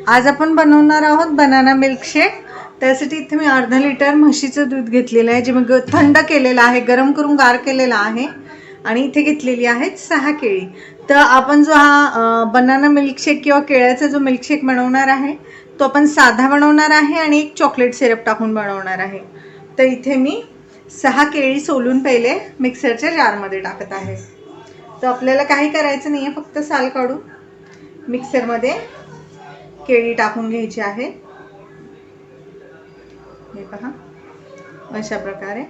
आज आपण बनवणार आहोत बनाना मिल्कशेक। त्यासाठी इथे मी अर्धा लिटर म्हशीचं दूध घेतलेलं आहे, जे मी थंड केलेलं आहे, गरम करून गार केलेलं आहे। आणि इथे घेतलेली आहेत 6 केळी। तर आपण जो हा बनाना मिल्कशेक किंवा केळ्याचा जो मिल्कशेक बनवणार आहे तो आपण साधा बनवणार आहे आणि एक चॉकलेट सिरप टाकून बनवणार आहे। तर इथे मी 6 केळी सोलून पहिले मिक्सरच्या जारमध्ये टाकत आहे। तर आपल्याला काही करायचं नाहीये, फक्त साल काढून मिक्सरमध्ये केळी टाकून घ्यायची आहे। हे पहा, अशा प्रकारे।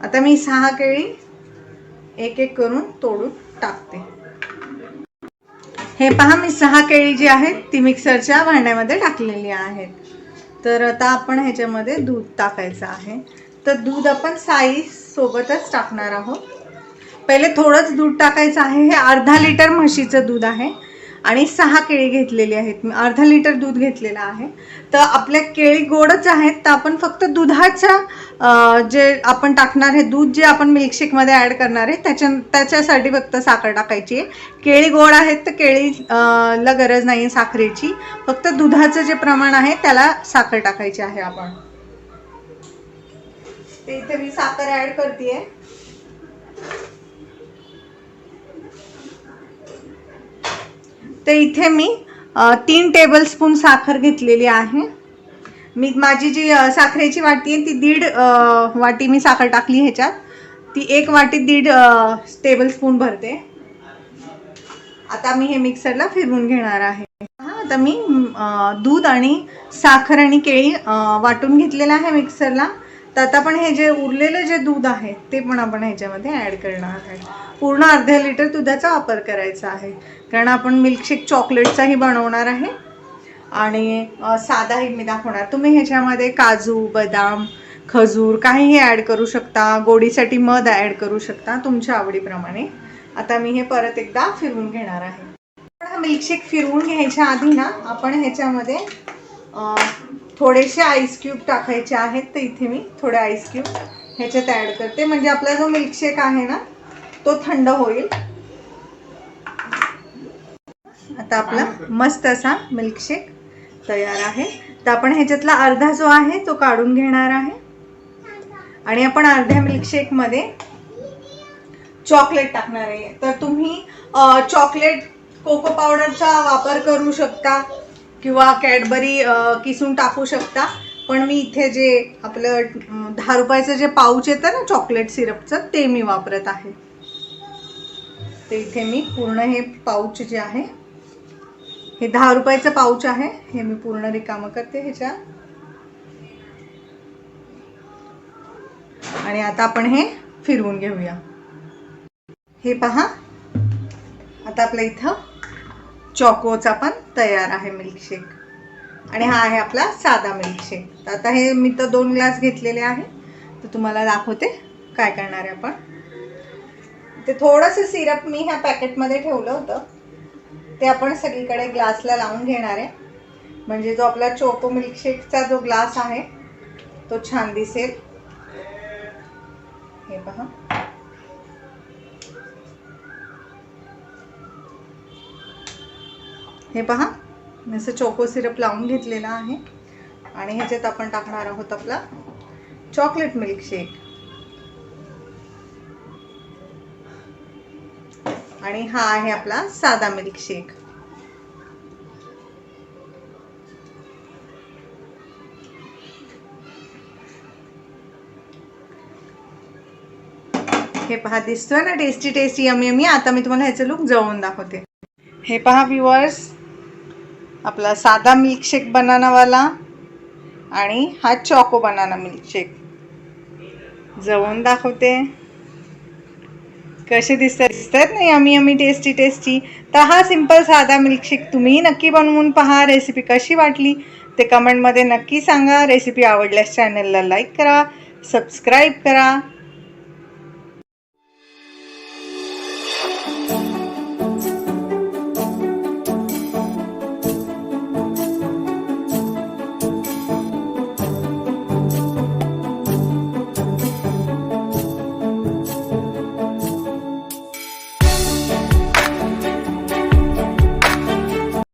आता मी 6 केळी एक एक करून तोडून टाकते। हे पहा, मी 6 केळी जी आहेत ती मिक्सरच्या भांड्यामध्ये टाकलेली आहेत। तर आता आपण ह्याच्यामध्ये दूध टाकायचं आहे। तर दूध आपण साई सोबतच टाकणार आहोत। पहिले थोडंच दूध टाकायचं आहे। हे अर्धा लिटर म्हशीचं दूध आहे आणि 6 केळी घेतलेली आहेत। मी अर्धा लिटर दूध घेतलेलं आहे। तर आपल्या केळी गोडच आहेत, तर आपण फक्त दुधाच्या जे आपण टाकणार आहे, दूध जे आपण मिल्कशेक मध्ये ऍड करणार आहे त्याच्यासाठी फक्त साखर टाकायची आहे। केळी गोड आहेत तर केळीला गरज नाही साखरेची, फक्त दुधाचं जे प्रमाण आहे त्याला साखर टाकायची आहे आपण। ते इथे मी साखर ऍड करतेय। तर इथे मी 3 टेबलस्पून साखर घेतलेली आहे। मी माझी जी साखरेची वाटी आहे ती 1.5 वाटी मी साखर टाकली ह्याच्यात। ती 1 वाटी 1.5 टेबलस्पून भरते। आता मी हे मिक्सरला फिरवून घेणार आहे। आता मी दूध आणि साखर आणि केळी वाटून घेतलेलं आहे मिक्सरला। तर आता आपण हे जे उरलेलं जे दूध आहे ते पण आपण ह्याच्यामध्ये ऍड करणार आहे। पूर्ण अर्धा लिटर दुधाचा वापर करायचा आहे, कारण आपण मिल्कशेक चॉकलेटचाही बनवणार आहे आणि साधाही मी दाखवणार। तुम्ही ह्याच्यामध्ये काजू, बदाम, खजूर काहीही ऍड करू शकता। गोडीसाठी मध ऍड करू शकता तुमच्या आवडीप्रमाणे। आता मी हे परत एकदा फिरवून घेणार आहे। हा मिल्कशेक फिरवून घ्यायच्या आधी ना आपण ह्याच्यामध्ये थोडेसे आईस क्यूब टाकायचे आहेत। तर इथे मी थोडे आईस क्यूब ह्याच्यात ऍड करते, म्हणजे आपला जो मिल्कशेक आहे ना तो थंड होईल। आता आपला मस्त असा मिल्कशेक तयार आहे। तर आपण ह्याच्यातला अर्धा जो आहे तो काढून घेणार आहे आणि आपण अर्ध्या मिल्कशेक मध्ये चॉकलेट टाकणार आहे। तर तुम्ही चॉकलेट कोको पावडरचा वापर करू शकता किंवा कॅडबरी किसून टाकू शकता, पण मी इथे जे आपलं 10 रुपयाचं जे पाऊच येतं ना चॉकलेट सिरपचं ते मी वापरत आहे। तर इथे मी पूर्ण हे पाऊच जे आहे, हे 10 रुपयाचं पाऊच आहे, हे मी पूर्ण रिकामं करते ह्याच्या। आणि आता आपण हे फिरवून घेऊया। हे पहा, आता आपल्या इथं चॉकोचा पण तयार आहे मिल्कशेक। आणि हा आहे आपला साधा मिल्कशेक। तर आता हे मी तर 2 ग्लास घेतलेले आहे, तर तुम्हाला दाखवते काय करणार आहे आपण। ते थोडंसं सिरप मी ह्या पॅकेटमध्ये ठेवलं होतं, ते आपण सगळीकडे ग्लासला लावून घेणार आहे, म्हणजे जो आपला चोको मिल्कशेकचा जो ग्लास आहे तो छान दिसेल। हे पहा, हे पहा, मी असं चोको सिरप लावून घेतलेला आहे आणि ह्याच्यात आपण टाकणार आहोत आपला चॉकलेट मिल्कशेक। आणि हा आहे आपला साधा मिल्कशेक। हे पहा, दिसतोय ना टेस्टी टेस्टी यमी यमी। आता मी तुम्हाला ह्याचं लुक जवळून दाखवते। हे पहा व्ह्यूअर्स, आपला साधा मिल्कशेक बनानावाला आणि हा चॉको बनाना मिल्कशेक जवळून दाखवते। कसे दिसतात ना यमी यमी टेस्टी टेस्टी। तर हा सिंपल साधा मिल्कशेक तुम्ही नक्की बनवून पहा। रेसिपी कशी वाटली ते कमेंटमध्ये नक्की सांगा। रेसिपी आवडल्यास चॅनलला लाईक करा, सबस्क्राईब करा